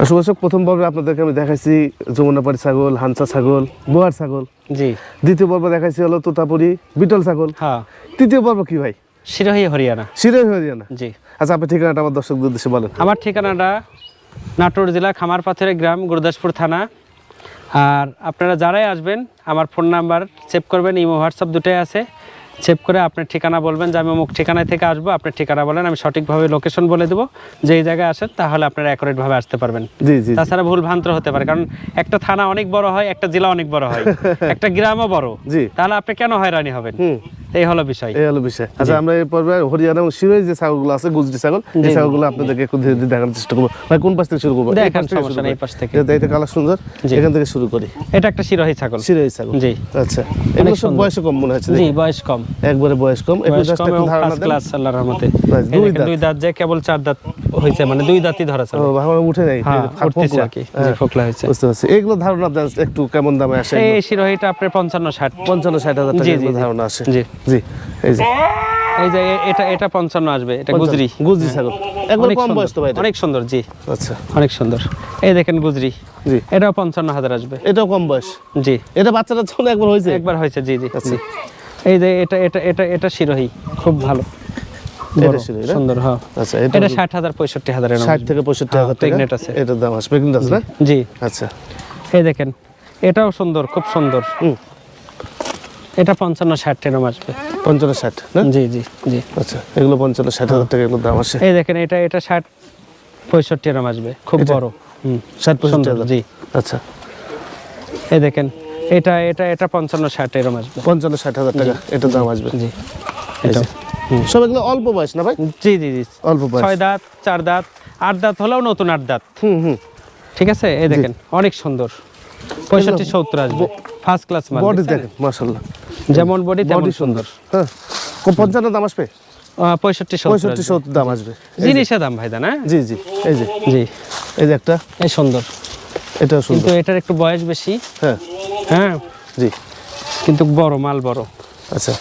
দর্শক প্রথম পর্বে আপনাদেরকে আমি দেখাইছি যমুনাপাড়ি ছাগল, হানসা ছাগল, বোয়ার ছাগল। জি। দ্বিতীয় পর্ব দেখাইছি হলো তোতাপুরি বিটল ছাগল। হ্যাঁ। তৃতীয় পর্ব কি ভাই? শিরোহী হরিয়ানা। শিরোহী হরিয়ানা। জি। আচ্ছা, আপনার ঠিকানাটা আমার দর্শকদের উদ্দেশ্যে বলেন। আমার ঠিকানাটা নাটোর জেলা খামারপাথরের গ্রাম, গুরুদাসপুর থানা। আর আপনারা যারাই আসবেন আমার ফোন নাম্বার সেভ করবেন, ইমো হোয়াটসঅ্যাপ দুটোই আছে। সেভ করে আপনার ঠিকানা বলবেন যে আমি অমুক ঠিকানায় থেকে আসবো, আপনার ঠিকানা বলেন, আমি সঠিকভাবে লোকেশন বলে দেবো। যেই জায়গায় আসেন তাহলে আপনারা অ্যাকুরেটভাবে আসতে পারবেন। জি জি। তাছাড়া ভুল ভ্রান্ত হতে পারে, কারণ একটা থানা অনেক বড় হয়, একটা জেলা অনেক বড় হয়, একটা গ্রামও বড়। জি। তাহলে আপনি কেন হয়রানি হবেন? এই হলো বিষয়। আচ্ছা, আমরা এই পর্বে হরিয়ানা এবং শিরোহী যে ছাগলগুলো আছে, গুজরি ছাগল, এই ছাগলগুলো আপনাদেরকে একটু ধীরে ধীরে দেখানোর চেষ্টা করবো। ভাই কোন পাশ থেকে শুরু করবো? দেখেন, সমস্যা নেই, এই পাশ থেকে। এটা কালার সুন্দর, এখান থেকে শুরু করি। এটা একটা শিরোহী ছাগল। শিরোহী ছাগল। জি। আচ্ছা, এগুলো সব বয়স কম মনে হচ্ছে। জি, বয়স কম, একবারে বয়স কম। দুই দাঁত যে কেবল 4 দাঁত হয়েছে, মানে 2 দাঁতই ধরেছে। উঠে নাই, উঠতেছে আর কি, জি, ফোকলা হয়েছে। বুঝতে পারছি। এগুলো ধারণা দেন একটু কেমন দামে আসে? এই শিরোহীটা আপনার 55-60 হাজার টাকা ধারণা আসে। জি জি। এই যে এটা 55 আসবে। এটা গুজরি ছাগল, একবার কম বয়স তো ভাই, অনেক সুন্দর। জি। আচ্ছা, অনেক সুন্দর। এই দেখেন গুজরি। জি। এটাও 55,000 আসবে। এটাও কম বয়স। জি। এটা বাচ্চাটা ছোট একবার হয়েছে? একবার হয়েছে। জি জি। আচ্ছা। এই যে এটা শিরোহী, খুব ভালো, এটা শিরোহী সুন্দর। হ্যাঁ। আচ্ছা, এটা 60,000-65,000 এর 60 থেকে 65,000 টাকা প্রেগন্যান্ট আছে। এটার দাম আছে। প্রেগন্যান্ট আছে না? জি। আচ্ছা। এই দেখেন, এটাও সুন্দর, খুব সুন্দর। এটা 55-60 এরকম আসবে। 55-60 না? জি জি জি। আচ্ছা, এগুলো 55-60,000 টাকা এগুলো দাম আছে। এই দেখেন, এটা 60-65 এরকম আসবে, খুব বড়। 60-65,000। জি। আচ্ছা। এই দেখেন, এটা 55-60 এরকম আসবে। 55-60,000 টাকা এটা দাম আসবে। জি। এটা সব এগুলো অল্প বয়স না ভাই? জি জি জি। অল্প বয়স। 6 দাঁত, 4 দাঁত, 8 দাঁত হলেও নতুন 8 দাঁত। ঠিক আছে। এই দেখেন, অনেক সুন্দর। 65-70 আসবে, ফার্স্ট ক্লাস মাল। বডি দেখেন, মাশাআল্লাহ, যেমন বডি তেমন সুন্দর। হ্যাঁ। 55 দাম আসবে? 65-70 দাম আসবে। জিনিসের দাম ভাই, না? জি জি। এই যে জি, এই যে একটা, এই সুন্দর। এটাও সুন্দর, কিন্তু এটার একটু বয়স বেশি। হ্যাঁ হ্যাঁ। জি। কিন্তু বড় মাল, বড়। আচ্ছা।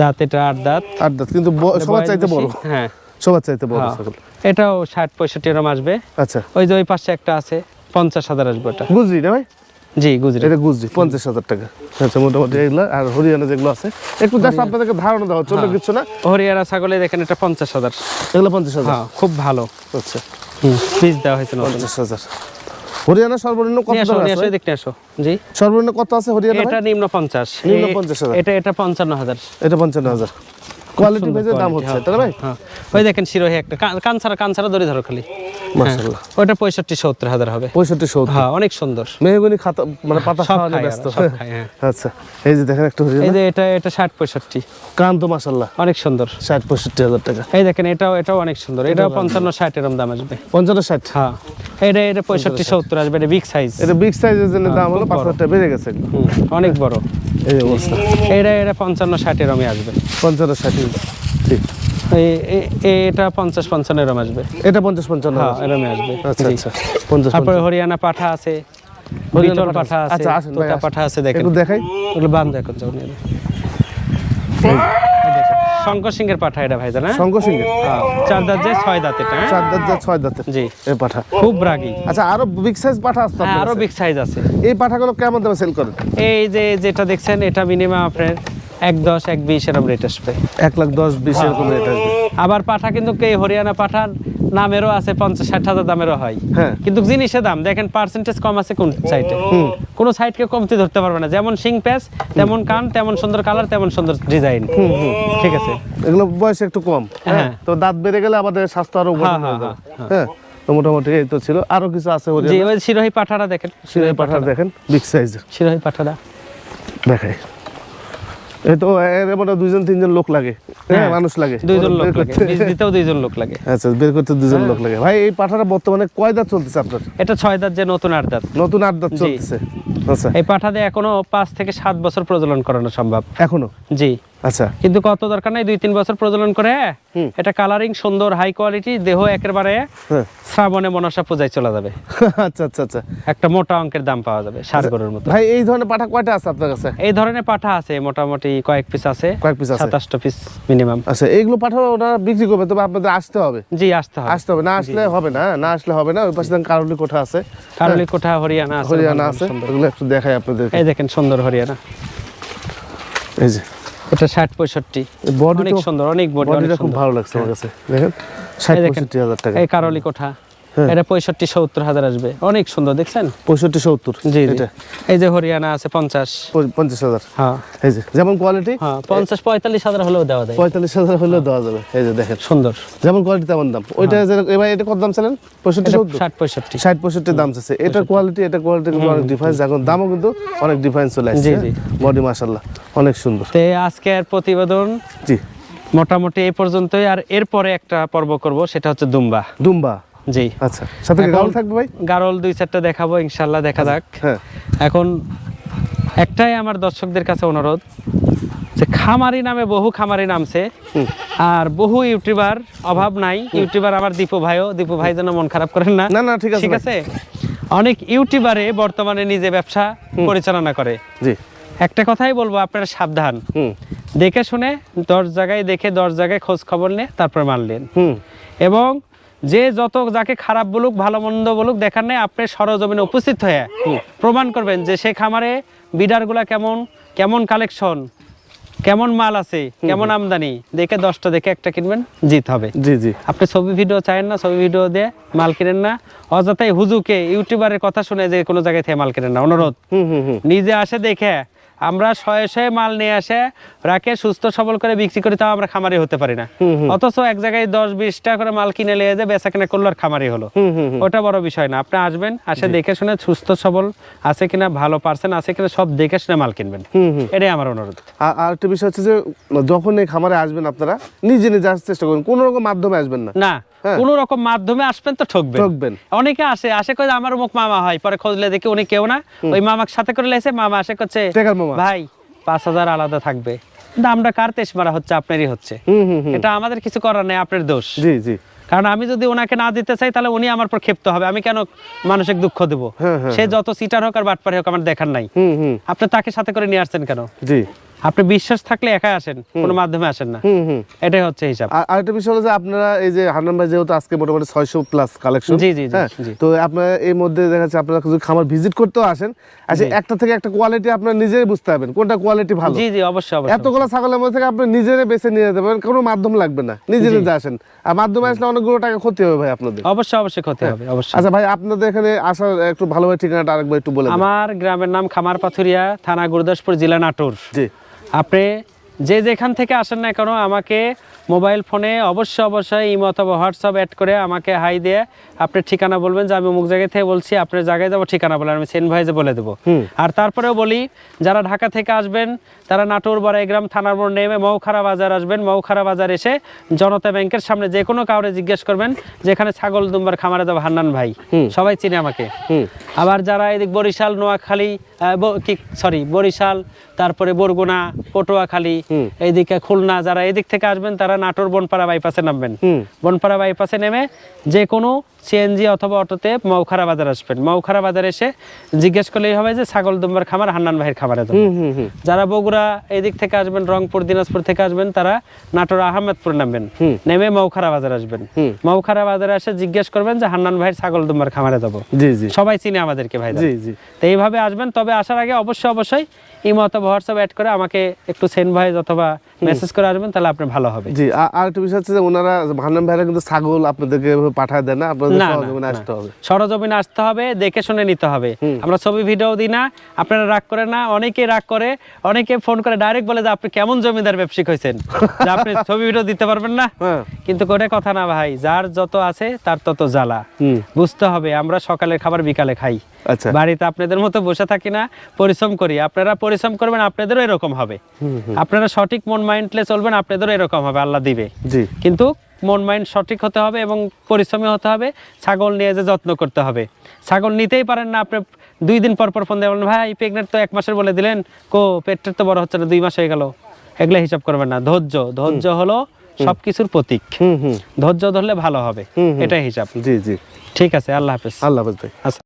দাঁত, এটা 8 দাঁত। 8 দাঁত, কিন্তু সবার চাইতে বড়। হ্যাঁ, সবার চাইতে বড় ছাগল। এটাও 60-65 এরকম আসবে। আচ্ছা। ওই যে ওই পাশে একটা আছে, 50,000 আসবে। এটা গুজরি না ভাই? জি, গুজরি। এটা গুজরি, 50,000 টাকা। আচ্ছা, মোটামুটি এগুলো। আর হরিয়ানা যেগুলো আছে একটু জাস্ট আপনাদেরকে ধারণা দাও, চলবে কিছু না। হরিয়ানা ছাগলে দেখেন, এটা 50,000। এগুলো 50,000? হ্যাঁ, খুব ভালো। আচ্ছা। পিস দেওয়া হয়েছে 50,000। হরিয়ানা সর্বনিম্ন কত দাম আছে? দেখতে আসো। জি। সর্বনিম্ন কত আছে হরিয়ানা? এটা নিম্ন 50। নিম্ন 50,000। এটা 55,000। এটা 55,000। কোয়ালিটি ভেজে দাম হচ্ছে, তাই না ভাই? হ্যাঁ। ওই দেখেন শিরোহী একটা, কানসারা দড়ি ধরো খালি। মাশাআল্লাহ। ওটা 65-70 হাজার হবে। 65-70? হ্যাঁ, অনেক সুন্দর। মেহগনি খাতা, মানে পাতা খাওয়ানো ব্যস্ত। আচ্ছা। এই যে দেখেন একটা হরিয়ানা। এই যে এটা 60-65। কান তো মাশাআল্লাহ অনেক সুন্দর। 60-65,000 টাকা। এই দেখেন, এটাও অনেক সুন্দর। এটাও 55-60 এরকম দাম আসবে। 55-60? হ্যাঁ। এটা 65-70 আসবে। এটা বিগ সাইজ। এটা বিগ সাইজের জন্য দাম হলো 5,000 টাকা বেড়ে গেছে। অনেক বড় এই অবস্থা। এটা 55-60 এরকমই আসবে। 55-60। ঠিক। এটা 50-55 এরকম আসবে। এটা 50-55 এরকমই আসবে। আচ্ছা আচ্ছা। 50। তারপরে হরিয়ানা পাঠা আছে, বিটল পাঠা আছে, আচ্ছা, আসেন ভাই, তোতা পাঠা আছে। দেখেন, একটু দেখাই। ওগুলো বান্ধ এখন যাও নিয়ে। শঙ্কর সিংহের পাঠা এটা ভাই, জানা? শঙ্কর সিংহের? 4 দাঁত যে 6 দাঁত। এটা 4 দাঁত যে 6 দাঁতের? জি। এই পাঠা খুব রাগী। আচ্ছা, আরো বিগ সাইজ পাঠা আছে? হ্যাঁ, আরো বিগ সাইজ আছে। এই পাঠাগুলো কেমন দামে সেল করেন? এই যে যেটা দেখছেন, এটা মিনিমাম আপনার 1.10, 1.20 এরকম রেট আসবে। 1,10,20 এরকম রেট আসবে। আবার পাঠা কিন্তু হরিয়ানা পাঠা নামেরও আছে, 50-60 হাজার দামেরও হয়। হ্যাঁ। কিন্তু জিনিসের দাম দেখেন, পার্সেন্টেজ কম আছে কোন সাইডে। কোন সাইডকে কমতি ধরতে পারবে না। যেমন শিং প্যাচ, তেমন কান, তেমন সুন্দর কালার, তেমন সুন্দর ডিজাইন। ঠিক আছে। এগুলো বয়স একটু কম। হ্যাঁ। তো দাঁত বেড়ে গেলে আমাদের স্বাস্থ্য আরো উন্নত হয়ে যাবে। হ্যাঁ। তো মোটামুটি এই তো ছিল। আরো কিছু আছে হরিয়ানা? জি, ওই শিরোহী পাঠাটা দেখেন। শিরোহী পাঠা দেখেন, বিগ সাইজের শিরোহী পাঠাটা দেখাই। এই তো এর মধ্যে 2-3 লোক লাগে। হ্যাঁ, মানুষ লাগে। 2 লোক লাগে। বীজ দিতেও 2 লোক লাগে। আচ্ছা, বের করতে 2 লোক লাগে। ভাই, এই পাঠাটা বর্তমানে কয় দাঁত চলতেছে আপনার? এটা 6 দাঁত যে নতুন 8 দাঁত। নতুন 8 দাঁত চলতেছে। আচ্ছা। এই পাঠা দিয়ে এখনো 5 থেকে 7 বছর প্রজনন করানো সম্ভব। এখনো? জি। আচ্ছা কিন্তু কত দরকার নাই 2-3 বছর প্রজনন করে এটা কালারিং সুন্দর হাই কোয়ালিটি, দেহ একেবারে শ্রাবণে মনসা পূজায় চলে যাবে। আচ্ছা আচ্ছা আচ্ছা, একটা মোটা অঙ্কের দাম পাওয়া যাবে ষাঁড় গরুর মতো। ভাই এই ধরনের পাঠা কয়টা আছে আপনার কাছে? এই ধরনের পাঠা আছে মোটামুটি কয়েক পিস আছে, 27টা পিস মিনিমাম। আচ্ছা এইগুলো পাঠা ওনারা বিক্রি করবে, তবে আপনাদের আসতে হবে। জি আসতে হবে, না আসলে হবে না, না আসলে হবে না। ওই পাশে কারোলি কোঠা আছে, কারোলি কোঠা হরিয়ানা আছে, হরিয়ানা আছে, ওগুলো একটু দেখাই আপনাদের। এই দেখেন সুন্দর হরিয়ানা, এই যে এটা 60-65, বডি অনেক সুন্দর, অনেক বডি, বডিটা খুব ভালো লাগছে আমার কাছে। দেখেন 60-65 হাজার টাকা। এই কারোলি কোঠা এটা 65-70 হাজার আসবে, অনেক সুন্দর দেখছেন। 65-70, জি জি। এই যে হরিয়ানা আছে 50 হাজার। হ্যাঁ এই যে যেমন কোয়ালিটি 50-45 হাজার হলেও দেওয়া যায়, 45 হাজার হলেও দেওয়া যাবে। এই যে দেখেন সুন্দর, যেমন কোয়ালিটি তেমন দাম। ওইটা এবার এটা কত দাম ছিলেন? 65-70, 60-65 দাম আছে। এটা কোয়ালিটি কিন্তু অনেক ডিফারেন্স, এখন দামও কিন্তু অনেক ডিফারেন্স চলে আসছে। বডি মাশাআল্লাহ অনেক সুন্দর। তো আজকের প্রতিবেদন জি মোটামুটি এই পর্যন্তই। আর এরপরে একটা পর্ব করব, সেটা হচ্ছে দুম্বা। জি আচ্ছা, সাথে গারল থাকবে ভাই? গারল 2-4টা দেখাবো ইনশাআল্লাহ, দেখা যাক। হ্যাঁ এখন একটাই আমার দর্শকদের কাছে অনুরোধ, যে খামারি নামে বহু খামারি নামছে, আর বহু ইউটিউবার, অভাব নাই ইউটিউবার। আমার দীপু ভাই যেন মন খারাপ করেন না, না ঠিক আছে ঠিক আছে। অনেক ইউটিউবারে বর্তমানে নিজে ব্যবসা পরিচালনা করে। জি একটা কথাই বলবো, আপনারা সাবধান, দেখে শুনে 10 জায়গায় দেখে 10 জায়গায় খোঁজ খবর নিয়ে তারপর মানলেন। এবং যে যত যাকে খারাপ বলুক ভালো মন্দ বলুক দেখার নেই, আপনি সরজমিনে উপস্থিত হয়ে প্রমাণ করবেন যে সে খামারে বিডারগুলা কেমন কালেকশন, কেমন মাল আছে, কেমন আমদানি, দেখে 10টা দেখে একটা কিনবেন, জিত হবে। জি জি। আপনি ছবি ভিডিও চাইেন না, ছবি ভিডিও দিয়ে মাল কিনেন না, অযথাই হুজুকে ইউটিউবারের কথা শুনে যে কোনো জায়গায় থেকে মাল কিনেন না, অনুরোধ। নিজে আসে দেখে, আমরা শয়ে মাল নিয়ে আসে রাখে সুস্থ সবল করে বিক্রি করি, তাও আমরা খামারি হতে পারি না। অথচ এক জায়গায় 10-20 টাকা করে মাল কিনে নিয়ে যায়, বেচা কিনা করলো আর খামারি হলো, ওটা বড় বিষয় না। আপনি আসবেন, আসে দেখে শুনে সুস্থ সবল আছে কিনা, ভালো পার্সেন্ট আছে কিনা, সব দেখে শুনে মাল কিনবেন, এটাই আমার অনুরোধ। আর একটা বিষয় হচ্ছে যে যখন এই খামারে আসবেন আপনারা নিজে আসার চেষ্টা করুন, কোনো রকম মাধ্যমে আসবেন না। কোন রকম মাধ্যমে আসবেন তো ঠকবেন। অনেকে আসে কই আমার অমুক মামা হয়, পরে খোঁজলে দেখি উনি কেউ না, ওই মামার সাথে করে লেছে, মামা আসে করছে ভাই 5,000 আলাদা থাকবে, দামটা কার তেজ মারা হচ্ছে, আপনারই হচ্ছে। এটা আমাদের কিছু করার নেই, আপনার দোষ। জি জি। কারণ আমি যদি ওনাকে না দিতে চাই, তাহলে উনি আমার পর ক্ষিপ্ত হবে, আমি কেন মানসিক দুঃখ দেব? সে যত সিটার হোক আর বাটপার হোক, আমার দেখার নাই। আপনি তাকে সাথে করে নিয়ে আসছেন কেন? জি, আপনি বিশ্বাস থাকলে একাই আসেন, কোনো মাধ্যমে আসেন না, এটাই হচ্ছে হিসাব। আর একটা বিষয় হলো যে আপনারা এই যে হান্নান ভাই যেহেতু আজকে মোটামুটি 600+ কালেকশন, জি জি জি, তো আপনারা এর মধ্যে দেখা যাচ্ছে আপনারা যদি খামার ভিজিট করতেও আসেন, আচ্ছা একটা থেকে একটা কোয়ালিটি আপনারা নিজেই বুঝতে পারবেন কোনটা কোয়ালিটি ভালো। জি জি, অবশ্যই। এতগুলো ছাগলের মধ্যে থেকে আপনি নিজেরে বেছে নিয়ে যেতে পারবেন, কোনো মাধ্যম লাগবে না, নিজে আসেন। আর মাধ্যমে আসলে অনেকগুলো টাকা ক্ষতি হবে ভাই আপনাদের। অবশ্যই ক্ষতি হবে, অবশ্যই। আচ্ছা ভাই, আপনাদের এখানে আসার একটু ভালোভাবে ঠিকানাটা আরেকবার একটু বলে দেন। আমার গ্রামের নাম খামার পাথুরিয়া, থানা গুরুদাসপুর, জেলা নাটোর। জি। আপনি যেখান থেকে আসেন না কেন, আমাকে মোবাইল ফোনে অবশ্যই ইমো অথবা হোয়াটসঅ্যাপ অ্যাড করে আমাকে হাই দিয়ে আপনি ঠিকানা বলবেন যে আমি অমুক জায়গায় থেকে বলছি, আপনার জায়গায় যাবো, ঠিকানা বলেন, আমি সেন ভাইজে বলে দেবো। আর তারপরেও বলি, যারা ঢাকা থেকে আসবেন তারা নাটোর বড়াইগ্রাম থানার মোড় নেমে মৌখারা বাজার আসবেন। মৌখারা বাজার এসে জনতা ব্যাংকের সামনে যে কোনো কাউরে জিজ্ঞেস করবেন যেখানে ছাগল দুম্বার খামারে দেবো হান্নান ভাই, সবাই চিনে আমাকে। আবার যারা এদিক বরিশাল, নোয়াখালী, বরিশাল, তারপরে বরগুনা, পটুয়াখালী, এইদিকে খুলনা, যারা এদিক থেকে আসবেন তারা নাটোর বনপাড়া বাইপাসে নামবেন। বনপাড়া বাইপাসে নেমে যে কোনো সিএনজি অথবা অটোতে মৌখারা বাজার আসবেন। মৌখারা বাজার এসে জিজ্ঞেস করলেই হবে যে ছাগল দুম্বার খামার হান্নান ভাইয়ের খামারে যাবেন। যারা বগুড়া এদিক থেকে আসবেন, রংপুর, দিনাজপুর থেকে আসবেন, তারা নাটোর আহমেদপুর নামবেন, নেমে মৌখারা বাজার আসবেন। মৌখারা বাজারে এসে জিজ্ঞেস করবেন যে হান্নান ভাইয়ের ছাগল দুম্বার খামারে যাবো। সবাই চিনে আমাদেরকে ভাই। তো এইভাবে আসবেন। তবে আসার আগে অবশ্যই ইমো অথবা হোয়াটসঅ্যাপ অ্যাড করে আমাকে একটু সেন্ড ভাই অথবা মেসেজ করে আসবেন, তাহলে আপনি ভালো হবে। জি। আর একটা বিষয় হচ্ছে যে ওনারা হান্নান ভাইরা কিন্তু ছাগল আপনাদেরকে পাঠায় দেন না, আপনাদের সরজমিনে আসতে হবে। সরজমিনে আসতে হবে, দেখে শুনে নিতে হবে। আমরা ছবি ভিডিও দিই না, আপনারা রাগ করেন না। অনেকে রাগ করে, অনেকে ফোন করে ডাইরেক্ট বলে যে আপনি কেমন জমিদার ব্যবসায়িক হয়েছেন যে আপনি ছবি ভিডিও দিতে পারবেন না। কিন্তু করে কথা না ভাই, যার যত আছে তার তত জ্বালা। বুঝতে হবে আমরা সকালের খাবার বিকালে খাই। আচ্ছা, বাড়িতে আপনাদের মতো বসে থাকি না, পরিশ্রম করি। আপনারা পরিশ্রম করবেন, আপনাদেরও এরকম হবে। আপনারা সঠিক মন মাইন্ডলে চলবেন, আপনাদেরও এরকম হবে, আল্লাহ দিবে। কিন্তু মন মাইন্ড সঠিক হতে হবে এবং পরিশ্রমী হতে হবে। ছাগল নিয়ে যে যত্ন করতে হবে। ছাগল নিতেই পারেন না, আপনি 2 দিন পর ফোন দিয়ে বলেন ভাই প্রেগনেন্ট তো 1 মাসের বলে দিলেন, পেটের তো বড় হচ্ছে না, 2 মাস হয়ে গেল। এগুলা হিসাব করবেন না। ধৈর্য হলো সবকিছুর প্রতীক। ধৈর্য ধরলে ভালো হবে, এটাই হিসাব। জি জি, ঠিক আছে, আল্লাহ হাফেজ। আল্লাহ হাফেজ ভাই। আচ্ছা।